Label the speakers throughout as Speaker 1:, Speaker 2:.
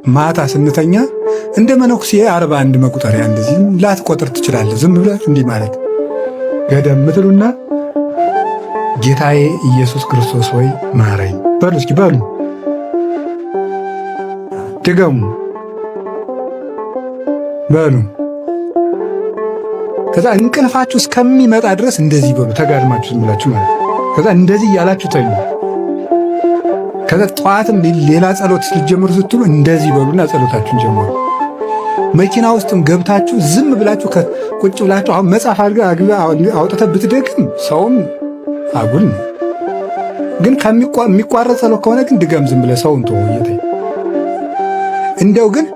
Speaker 1: ማታ ስንተኛ እንደ መነኩሴ 41 መቁጠሪያ እንደዚህ ላትቆጥር ትችላለህ። ዝም ብላችሁ እንዲህ ማለት ገደም ምትሉና ጌታዬ ኢየሱስ ክርስቶስ ሆይ ማረኝ በሉ። እስኪ በሉ ድገሙ በሉ። ከዛ እንቅልፋችሁ እስከሚመጣ ድረስ እንደዚህ በሉ። ተጋድማችሁ ዝም ብላችሁ ማለት ከዛ እንደዚህ እያላችሁ ተኙ። ከዛ ጠዋትም ሌላ ጸሎት ልትጀምሩ ስትሉ እንደዚህ በሉና ጸሎታችሁን ጀምሩ። መኪና ውስጥም ገብታችሁ ዝም ብላችሁ ቁጭ ብላችሁ አሁን መጽሐፍ አውጥተህ ብትደግም ሰውም አጉል ነው። ግን የሚቋረጥ ጸሎት ከሆነ ግን ድገም ዝም ብለህ ሰውን ተወየተ እንደው ግን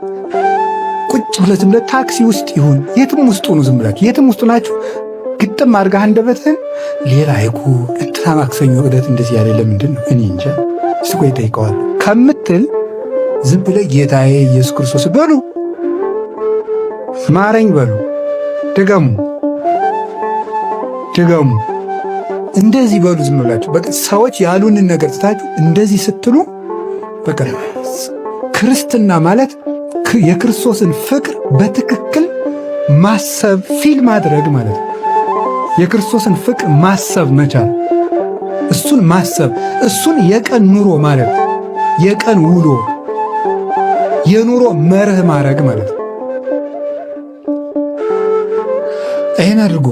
Speaker 1: ቁጭ ብለህ ዝም ብለህ ታክሲ ውስጥ ይሁን የትም ውስጥ ሁኑ ዝም ብላችሁ የትም ውስጥ ናችሁ ግጥም አድርገህ አንደበትህን ሌላ አይኩ እንትና ማክሰኞ ዕለት እንደዚህ ያለ ለምንድን ነው እኔ እንጃ እስቲ ቆይ እጠይቀዋለሁ ከምትል ዝም ብለህ ጌታዬ ኢየሱስ ክርስቶስ በሉ፣ ማረኝ በሉ፣ ድገሙ ድገሙ፣ እንደዚህ በሉ ዝም ብላችሁ። በቃ ሰዎች ያሉንን ነገር ትታችሁ እንደዚህ ስትሉ በቃ ክርስትና ማለት የክርስቶስን ፍቅር በትክክል ማሰብ ፊል ማድረግ ማለት ነው። የክርስቶስን ፍቅር ማሰብ መቻል፣ እሱን ማሰብ፣ እሱን የቀን ኑሮ ማለት የቀን ውሎ የኑሮ መርህ ማድረግ ማለት ነው። ይሄን አድርጉ።